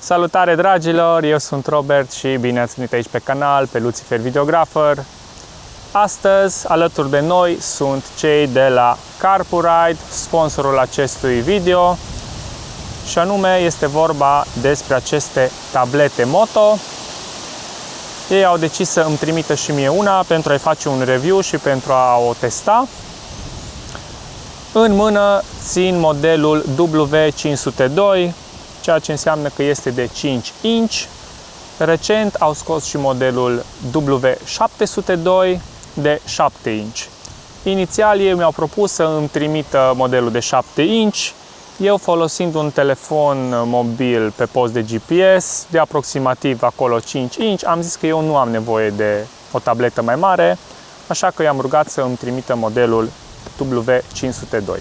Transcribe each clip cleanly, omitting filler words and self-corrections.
Salutare dragilor, eu sunt Robert și bine ați venit aici pe canal, pe Lucifer Videographer. Astăzi, alături de noi, sunt cei de la Carpuride, sponsorul acestui video. Și anume, este vorba despre aceste tablete moto. Ei au decis să îmi trimită și mie una pentru a-i face un review și pentru a o testa. În mână țin modelul W502, ceea ce înseamnă că este de 5 inch. Recent au scos și modelul W702 de 7 inch. Inițial ei mi-au propus să îmi trimită modelul de 7 inch. Eu, folosind un telefon mobil pe post de GPS de aproximativ acolo 5 inch, am zis că eu nu am nevoie de o tabletă mai mare, așa că i-am rugat să îmi trimită modelul W502.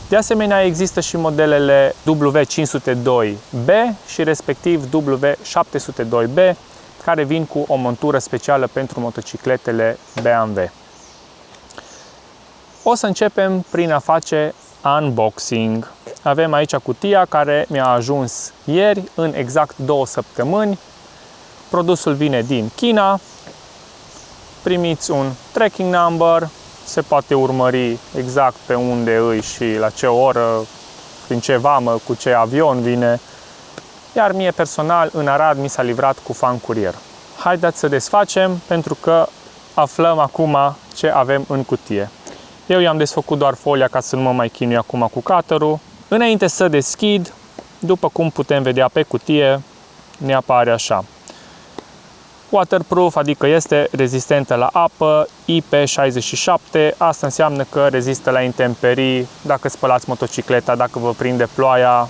De asemenea, există și modelele W502B și respectiv W702B, care vin cu o montură specială pentru motocicletele BMW. O să începem prin a face unboxing. Avem aici cutia care mi-a ajuns ieri, în exact 2 săptămâni. Produsul vine din China. Primiți un tracking number. Se poate urmări exact pe unde îi și la ce oră, prin ce vamă, cu ce avion vine. Iar mie personal, în Arad, mi s-a livrat cu fan curier. Haideți să desfacem, pentru că aflăm acum ce avem în cutie. Eu i-am desfăcut doar folia ca să nu mă mai chinui acum cu cutter-ul. Înainte să deschid, după cum putem vedea pe cutie, ne apare așa. Waterproof, adică este rezistentă la apă, IP67, asta înseamnă că rezistă la intemperii. Dacă spălați motocicleta, dacă vă prinde ploaia,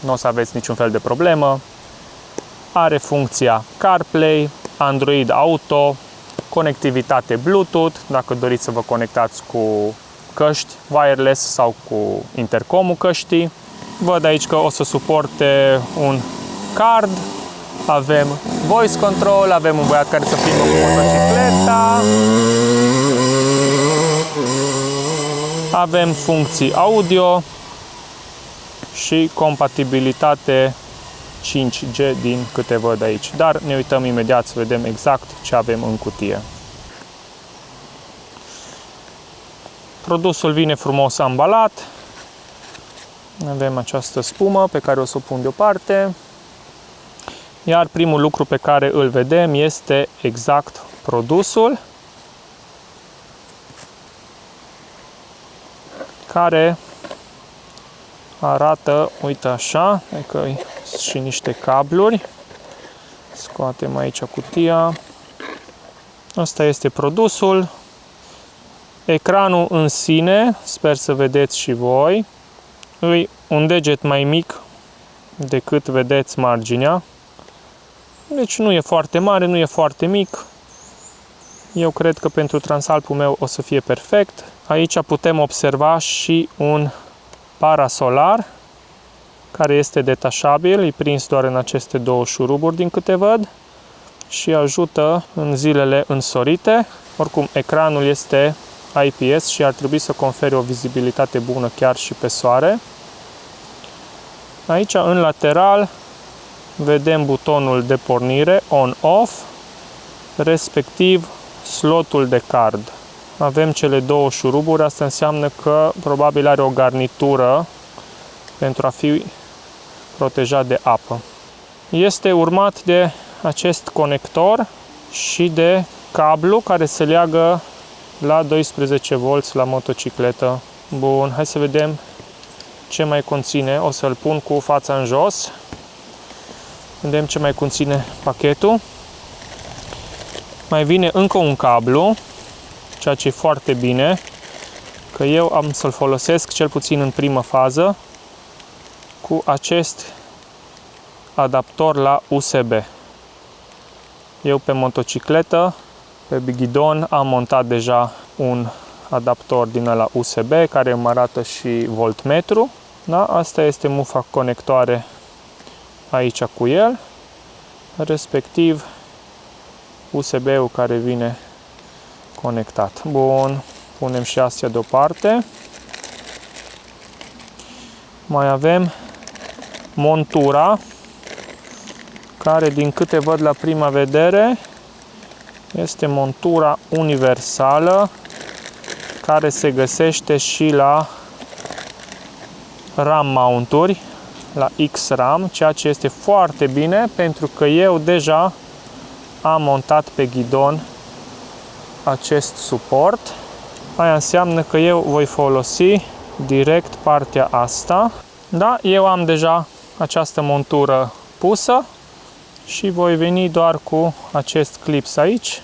nu o să aveți niciun fel de problemă. Are funcția CarPlay, Android Auto, conectivitate Bluetooth, dacă doriți să vă conectați cu căști wireless sau cu intercomul căștii. Văd aici că o să suporte un card. Avem voice control, avem un băiat care să filmă cu motocicleta. Avem funcții audio și compatibilitate 5G din câte văd aici. Dar ne uităm imediat să vedem exact ce avem în cutie. Produsul vine frumos ambalat. Avem această spumă pe care o să o pun deoparte. Iar primul lucru pe care îl vedem este exact produsul, care arată, uite așa, că sunt și niște cabluri. Scoatem aici cutia. Asta este produsul. Ecranul în sine, sper să vedeți și voi, e un deget mai mic decât vedeți marginea. Deci nu e foarte mare, nu e foarte mic. Eu cred că pentru Transalpul meu o să fie perfect. Aici putem observa și un parasolar care este detașabil, e prins doar în aceste două șuruburi din câte văd și ajută în zilele însorite. Oricum, ecranul este IPS și ar trebui să confere o vizibilitate bună chiar și pe soare. Aici, în lateral, vedem butonul de pornire, on-off, respectiv slotul de card. Avem cele două șuruburi, asta înseamnă că probabil are o garnitură pentru a fi protejat de apă. Este urmat de acest conector și de cablu care se leagă la 12 V la motocicletă. Bun, hai să vedem ce mai conține. O să-l pun cu fața în jos. Vedem ce mai conține pachetul. Mai vine încă un cablu, ceea ce e foarte bine, că eu am să-l folosesc cel puțin în primă fază cu acest adaptor la USB. Eu pe motocicletă, pe ghidon, am montat deja un adaptor din ăla USB care îmi arată și voltmetru. Da? Asta este mufa conectoare aici cu el, respectiv USB-ul care vine conectat. Bun, punem și astea deoparte. Mai avem montura care, din câte văd la prima vedere, este montura universală care se găsește și la RAM mounturi, la X-RAM, ceea ce este foarte bine pentru că eu deja am montat pe ghidon acest suport. Aia înseamnă că eu voi folosi direct partea asta. Da, eu am deja această montură pusă și voi veni doar cu acest clips aici,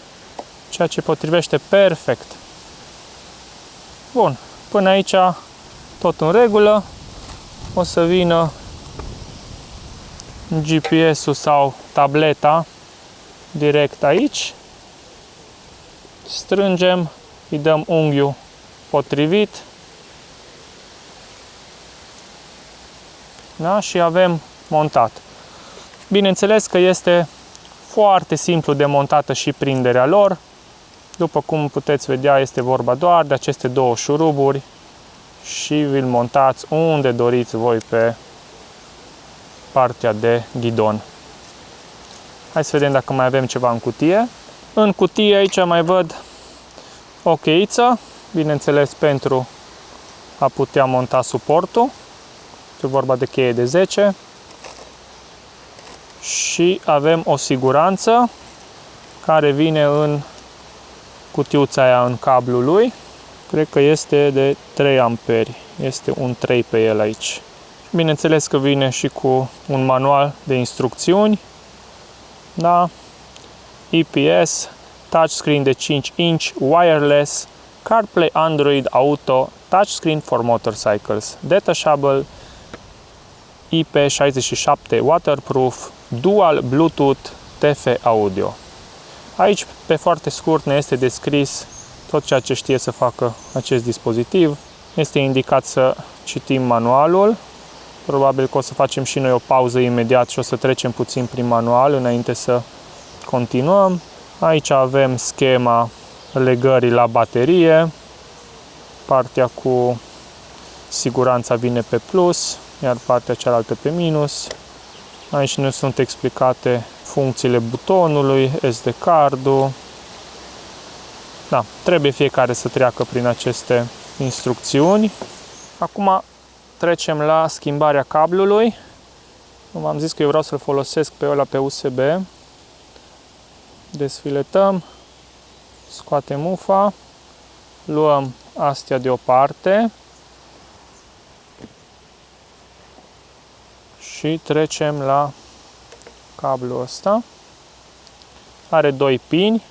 ceea ce potrivește perfect. Bun, până aici tot în regulă. O să vină GPS-ul sau tableta direct aici. Strângem, îi dăm unghiul potrivit. Da? Și avem montat. Bineînțeles că este foarte simplu de montată și prinderea lor. După cum puteți vedea, este vorba doar de aceste două șuruburi și vi-l montați unde doriți voi pe partea de ghidon. Hai să vedem dacă mai avem ceva în cutie. În cutie aici mai văd o cheiță, bineînțeles pentru a putea monta suportul. Este vorba de cheie de 10. Și avem o siguranță care vine în cutiuța aia, în cablul lui. Cred că este de 3 amperi. Este un 3 pe el aici. Bineînțeles că vine și cu un manual de instrucțiuni. Da? EPS, touchscreen de 5 inch, wireless, CarPlay, Android Auto, touchscreen for motorcycles, detachable, IP67 waterproof, dual Bluetooth, TF audio. Aici, pe foarte scurt, ne este descris tot ceea ce știe să facă acest dispozitiv. Este indicat să citim manualul. Probabil că o să facem și noi o pauză imediat și o să trecem puțin prin manual înainte să continuăm. Aici avem schema legării la baterie. Partea cu siguranța vine pe plus, iar partea cealaltă pe minus. Aici ne sunt explicate funcțiile butonului, SD cardul. Da, trebuie fiecare să treacă prin aceste instrucțiuni. Acum trecem la schimbarea cablului. V-am zis că eu vreau să-l folosesc pe ăla pe USB. Desfiletăm, scoatem ufa, luăm astea deoparte și trecem la cablul ăsta. Are 2 pini.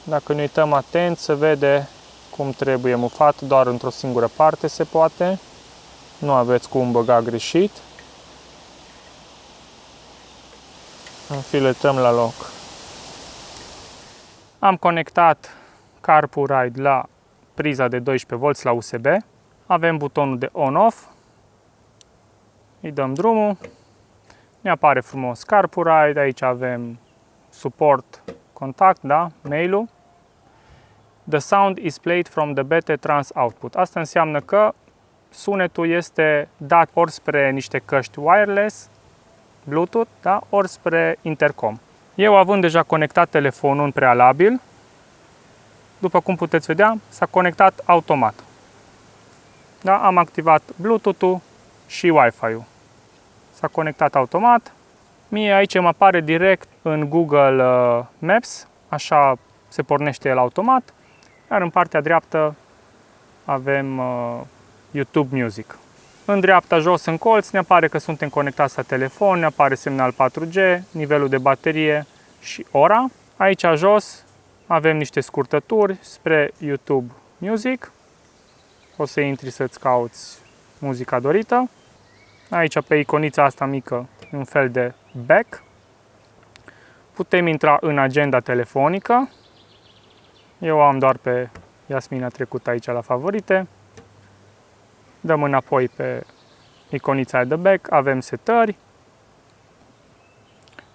Dacă ne uităm atent, se vede cum trebuie mufat, doar într-o singură parte se poate. Nu aveți cum băga greșit. Înfiletăm la loc. Am conectat CarPlay la priza de 12V la USB. Avem butonul de on-off. Îi dăm drumul. Ne apare frumos CarPlay. Aici avem suport, contact, da? Mail-ul. The sound is played from the BT trans output. Asta înseamnă că sunetul este dat ori spre niște căști wireless, Bluetooth, da? Ori spre intercom. Eu, având deja conectat telefonul în prealabil, după cum puteți vedea, s-a conectat automat. Da? Am activat Bluetooth-ul și Wi-Fi-ul. S-a conectat automat. Mie aici îmi apare direct în Google Maps, așa se pornește el automat, iar în partea dreaptă avem YouTube Music. În dreapta jos în colț ne apare că suntem conectați la telefon, ne apare semnal 4G, nivelul de baterie și ora. Aici jos avem niște scurtături spre YouTube Music. O să intri să-ți cauți muzica dorită. Aici pe iconița asta mică, un fel de back. Putem intra în agenda telefonică. Eu am doar pe Iasmina trecut aici la favorite. Dăm înapoi pe iconița de back, avem setări.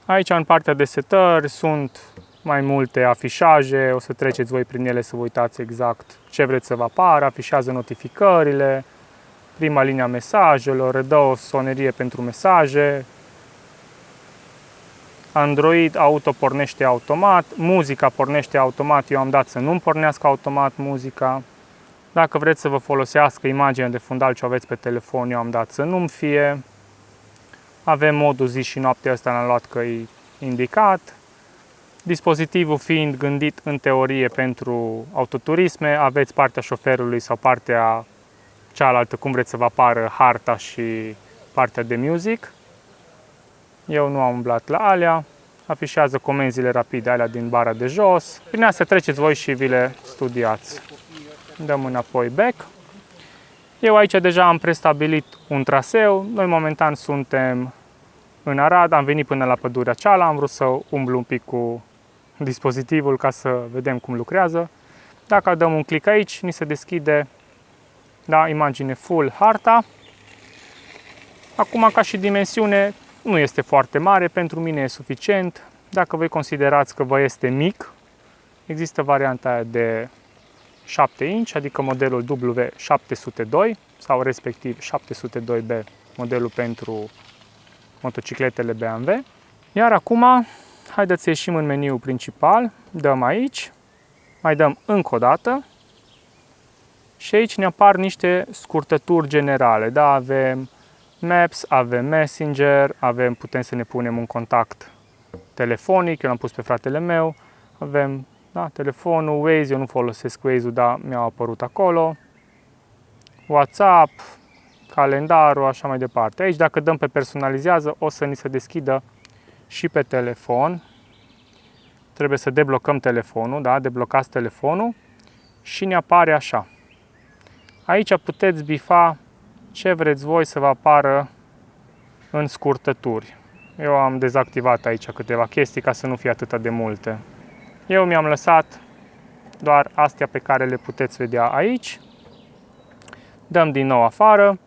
Aici în partea de setări sunt mai multe afișaje, o să treceți voi prin ele să vă uitați exact ce vreți să vă apară, afișează notificările, prima linie a mesajelor, redă o sonerie pentru mesaje. Android Auto pornește automat, muzica pornește automat, eu am dat să nu-mi pornească automat muzica. Dacă vreți să vă folosească imaginea de fundal ce aveți pe telefon, eu am dat să nu-mi fie. Avem modul zi și noapte, ăsta l-am luat că e indicat. Dispozitivul fiind gândit în teorie pentru autoturisme, aveți partea șoferului sau partea cealaltă, cum vreți să vă apară harta și partea de music. Eu nu am umblat la alea. Afișează comenzile rapide alea din bara de jos. Prin astea treceți voi și vi le studiați. Dăm înapoi back. Eu aici deja am prestabilit un traseu. Noi momentan suntem în Arad, am venit până la pădurea cealaltă, am vrut să umblu un pic cu dispozitivul ca să vedem cum lucrează. Dacă dăm un click aici, ni se deschide, da, imagine full harta. Acum, ca și dimensiune, nu este foarte mare, pentru mine e suficient. Dacă voi considerați că vă este mic, există varianta aia de 7 inch, adică modelul W702 sau respectiv 702B, modelul pentru motocicletele BMW. Iar acum, haideți să ieșim în meniul principal, dăm aici, mai dăm încă o dată și aici ne apar niște scurtături generale. Da, avem Maps, avem Messenger, putem să ne punem un contact telefonic, eu l-am pus pe fratele meu, avem, da, telefonul, Waze, eu nu folosesc Waze-ul, dar mi-au apărut acolo, WhatsApp, calendarul, așa mai departe. Aici, dacă dăm pe personalizează, o să ni se deschidă și pe telefon. Trebuie să deblocăm telefonul, da? Deblocați telefonul și ne apare așa. Aici puteți bifa ce vreți voi să vă apară în scurtături. Eu am dezactivat aici câteva chestii ca să nu fie atât de multe. Eu mi-am lăsat doar astea pe care le puteți vedea aici. Dăm din nou afară,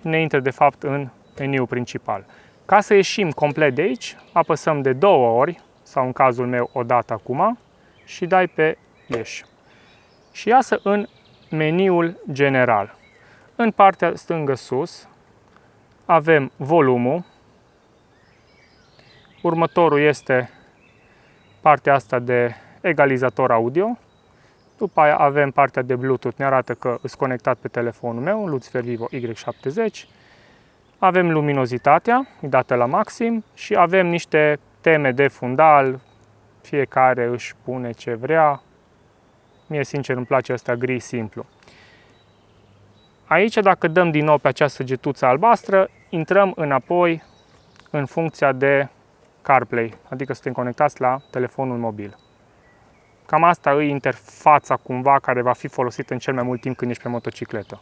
ne intră de fapt în meniul principal. Ca să ieșim complet de aici, apăsăm de 2 ori, sau în cazul meu o dată acum, și dai pe ieși. Și iasă în meniul general. În partea stângă sus avem volumul. Următorul este partea asta de egalizator audio. După aia avem partea de Bluetooth, ne arată că îs conectat pe telefonul meu, Luxfer Vivo Y70. Avem luminozitatea, e dată la maxim și avem niște teme de fundal, fiecare își pune ce vrea. Mie sincer îmi place ăsta gri simplu. Aici, dacă dăm din nou pe această săgetuță albastră, intrăm înapoi în funcția de CarPlay, adică suntem conectați la telefonul mobil. Cam asta e interfața cumva care va fi folosită în cel mai mult timp când ești pe motocicletă.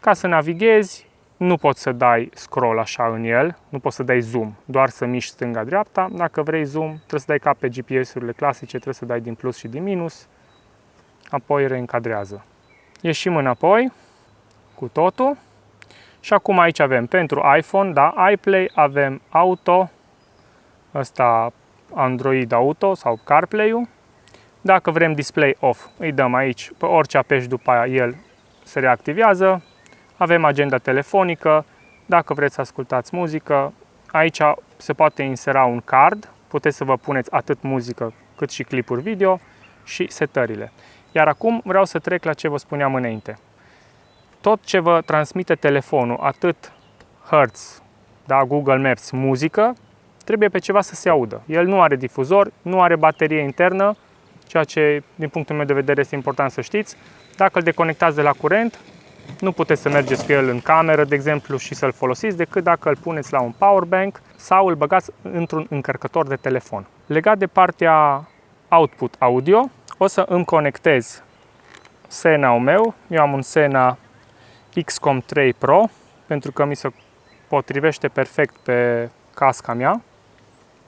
Ca să navighezi, nu poți să dai scroll așa în el, nu poți să dai zoom, doar să miști stânga-dreapta. Dacă vrei zoom, trebuie să dai ca pe GPS-urile clasice, trebuie să dai din plus și din minus, apoi reîncadrează. Ieșim înapoi cu totul și acum aici avem pentru iPhone, da, iPlay, avem Auto, ăsta Android Auto sau CarPlay-ul. Dacă vrem display off, îi dăm aici, pe orice apeși după aia el se reactivează. Avem agenda telefonică, dacă vreți să ascultați muzică, aici se poate insera un card, puteți să vă puneți atât muzică cât și clipuri video și setările. Iar acum vreau să trec la ce vă spuneam înainte. Tot ce vă transmite telefonul, atât Hertz, da, Google Maps, muzică, trebuie pe ceva să se audă. El nu are difuzor, nu are baterie internă, ceea ce, din punctul meu de vedere, este important să știți. Dacă îl deconectați de la curent, nu puteți să mergeți cu el în cameră, de exemplu, și să-l folosiți, decât dacă îl puneți la un powerbank sau îl băgați într-un încărcător de telefon. Legat de partea output audio, o să îmi conectez Sena-ul meu. Eu am un Sena XCOM 3 Pro, pentru că mi se potrivește perfect pe casca mea,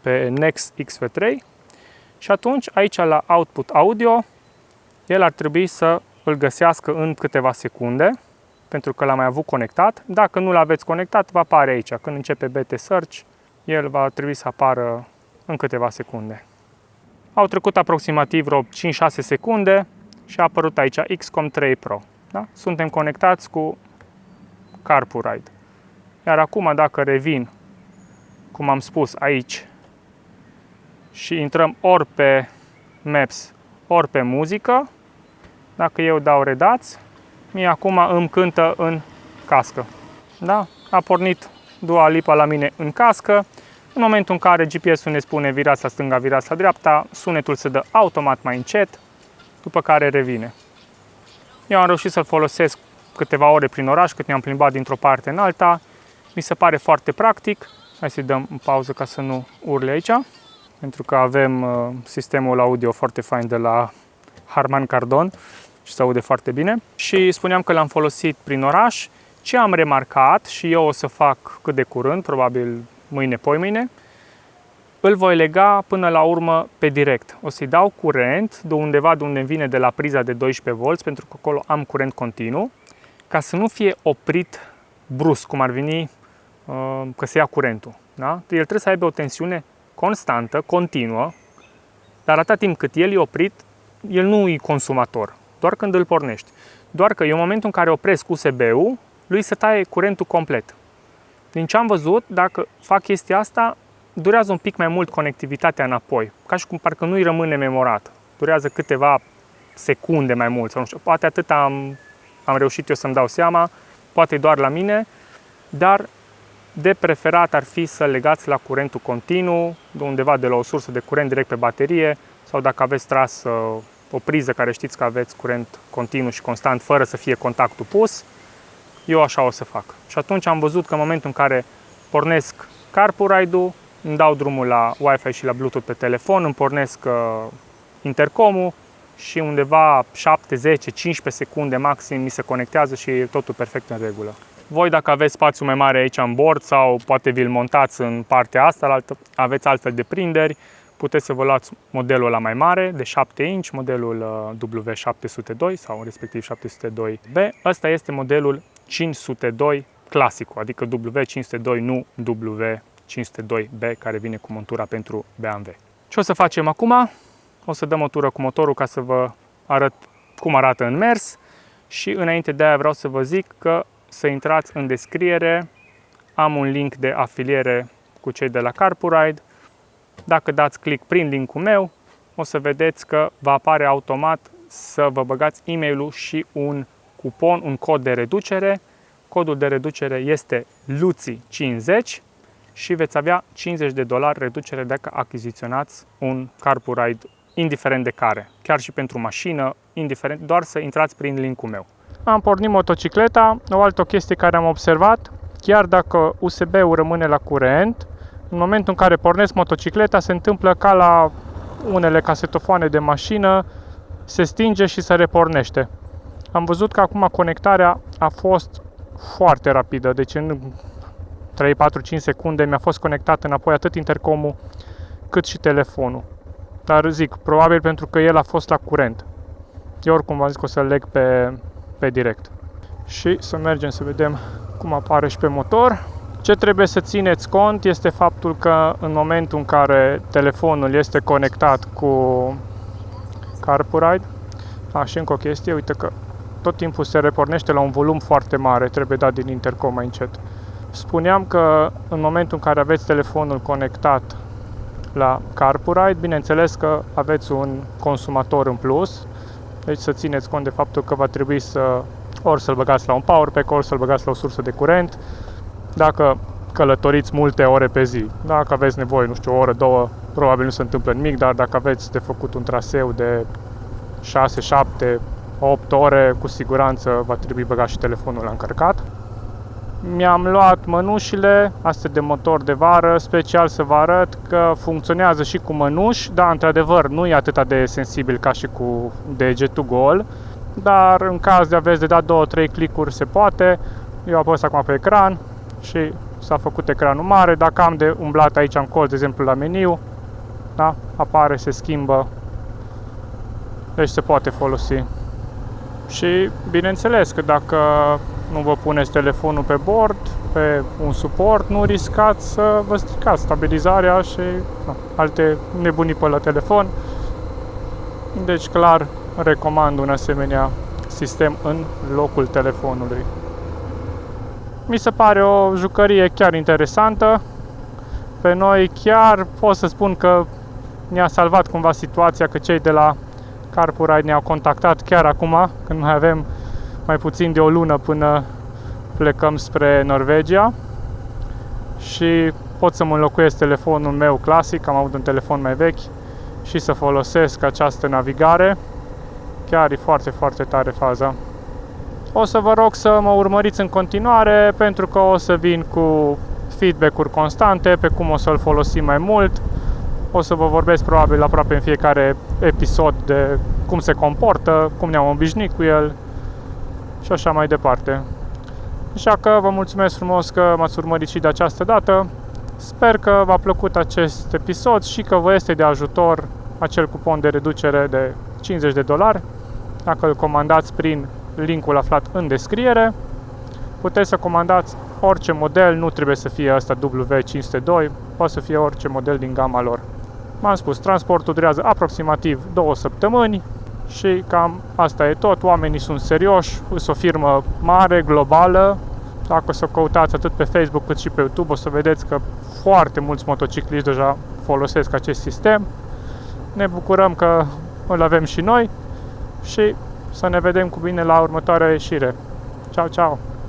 pe Nex XV3. Și atunci, aici la output audio, el ar trebui să îl găsească în câteva secunde, pentru că l-am mai avut conectat. Dacă nu l-aveți conectat, va apare aici. Când începe BT Search, el va trebui să apară în câteva secunde. Au trecut aproximativ vreo 5-6 secunde și a apărut aici XCOM 3 Pro. Da? Suntem conectați cu CarPlay. Iar acum, dacă revin, cum am spus aici, și intrăm ori pe Maps, ori pe muzică. Dacă eu dau redați, mie acum îmi cântă în cască. Da? A pornit Dua Lipa la mine în cască. În momentul în care GPS-ul ne spune virați la stânga, virați la dreapta, sunetul se dă automat mai încet, după care revine. Eu am reușit să-l folosesc câteva ore prin oraș, cât ne-am plimbat dintr-o parte în alta. Mi se pare foarte practic. Hai să-i dăm în pauză ca să nu urle aici, pentru că avem sistemul audio foarte fain de la Harman Kardon și se aude foarte bine. Și spuneam că l-am folosit prin oraș. Ce am remarcat și eu o să fac cât de curând, probabil mâine, poimâine, îl voi lega până la urmă pe direct. O să-i dau curent de undeva de unde vine de la priza de 12V, pentru că acolo am curent continuu, ca să nu fie oprit brusc, cum ar veni că se ia curentul. Da? El trebuie să aibă o tensiune constantă, continuă, dar atâta timp cât el e oprit, el nu e consumator, doar când îl pornești. Doar că eu în momentul în care opresc USB-ul, lui se taie curentul complet. Din ce am văzut, dacă fac chestia asta, durează un pic mai mult conectivitatea înapoi, ca și cum parcă nu-i rămâne memorat. Durează câteva secunde mai mult, sau nu știu, poate atât am reușit eu să-mi dau seama, poate doar la mine, dar de preferat ar fi să legați la curentul continuu, de undeva de la o sursă de curent direct pe baterie, sau dacă aveți tras o priză care știți că aveți curent continuu și constant, fără să fie contactul pus, eu așa o să fac. Și atunci am văzut că în momentul în care pornesc CarPlay-ul, îmi dau drumul la Wi-Fi și la Bluetooth pe telefon, îmi pornesc intercomul și undeva 7, 10, 15 secunde maxim mi se conectează și e totul perfect în regulă. Voi, dacă aveți spațiu mai mare aici în bord sau poate vi-l montați în partea asta, aveți altfel de prinderi, puteți să vă luați modelul ăla mai mare, de 7 inch, modelul W702 sau respectiv 702B. Ăsta este modelul 502 clasicul, adică W502, nu W502B, care vine cu montura pentru BMW. Ce o să facem acum? O să dăm o tură cu motorul ca să vă arăt cum arată în mers și înainte de aia vreau să vă zic că să intrați în descriere, am un link de afiliere cu cei de la CarPlay. Dacă dați click prin linkul meu, o să vedeți că va apare automat să vă băgați e-mailul și un cupon, un cod de reducere. Codul de reducere este LUCI50 și veți avea $50 reducere dacă achiziționați un CarPlay, indiferent de care, chiar și pentru mașină, indiferent, doar să intrați prin linkul meu. Am pornit motocicleta. O altă chestie care am observat, chiar dacă USB-ul rămâne la curent, în momentul în care pornesc motocicleta se întâmplă ca la unele casetofoane de mașină, se stinge și se repornește. Am văzut că acum conectarea a fost foarte rapidă, deci în 3, 4, 5 secunde mi-a fost conectat înapoi atât intercomul cât și telefonul. Dar zic, probabil pentru că el a fost la curent. Eu oricum v-am zis că o să-l leg pe direct. Și să mergem să vedem cum apare și pe motor. Ce trebuie să țineți cont este faptul că în momentul în care telefonul este conectat cu CarPlay, și încă o chestie, uite că tot timpul se repornește la un volum foarte mare, trebuie dat din intercom mai încet. Spuneam că în momentul în care aveți telefonul conectat la CarPlay, bineînțeles că aveți un consumator în plus, deci să țineți cont de faptul că va trebui ori să-l băgați la un powerpack, ori să-l băgați la o sursă de curent, dacă călătoriți multe ore pe zi. Dacă aveți nevoie, nu știu, o oră, două, probabil nu se întâmplă nimic, dar dacă aveți de făcut un traseu de 6, 7, 8 ore, cu siguranță va trebui băgat și telefonul la încărcat. Mi-am luat mănușile astea de motor de vară, special să vă arăt că funcționează și cu mănuși, dar într-adevăr nu e atât de sensibil ca și cu degetul gol, dar în caz de aveți de dat 2-3 clicuri se poate. Eu apăs acum pe ecran și s-a făcut ecranul mare. Dacă am de umblat aici în colț, de exemplu la meniu, da, apare, se schimbă, deci se poate folosi. Și bineînțeles că dacă nu vă puneți telefonul pe bord, pe un suport, nu riscați să vă stricați stabilizarea și alte nebunii pe la telefon. Deci clar recomand un asemenea sistem în locul telefonului. Mi se pare o jucărie chiar interesantă. Pe noi chiar pot să spun că ne-a salvat cumva situația, că cei de la CarPuride ne-au contactat chiar acum, când mai avem mai puțin de o lună până plecăm spre Norvegia și pot să mă înlocuiesc telefonul meu clasic, am avut un telefon mai vechi, și să folosesc această navigare. Chiar e foarte, foarte tare faza. O să vă rog să mă urmăriți în continuare, pentru că o să vin cu feedback-uri constante pe cum o să-l folosim mai mult. O să vă vorbesc probabil aproape în fiecare episod de cum se comportă, cum ne-am obișnuit cu el și așa mai departe. Așa că vă mulțumesc frumos că m-ați urmărit și de această dată. Sper că v-a plăcut acest episod și că vă este de ajutor acel cupon de reducere de $50. Dacă îl comandați prin linkul aflat în descriere, puteți să comandați orice model, nu trebuie să fie ăsta W502, poate să fie orice model din gama lor. M-am spus, transportul durează aproximativ 2 săptămâni și cam asta e tot. Oamenii sunt serioși, sunt o firmă mare, globală. Dacă o să căutați atât pe Facebook cât și pe YouTube, o să vedeți că foarte mulți motocicliști deja folosesc acest sistem. Ne bucurăm că îl avem și noi și să ne vedem cu bine la următoarea ieșire. Ciao, ciao!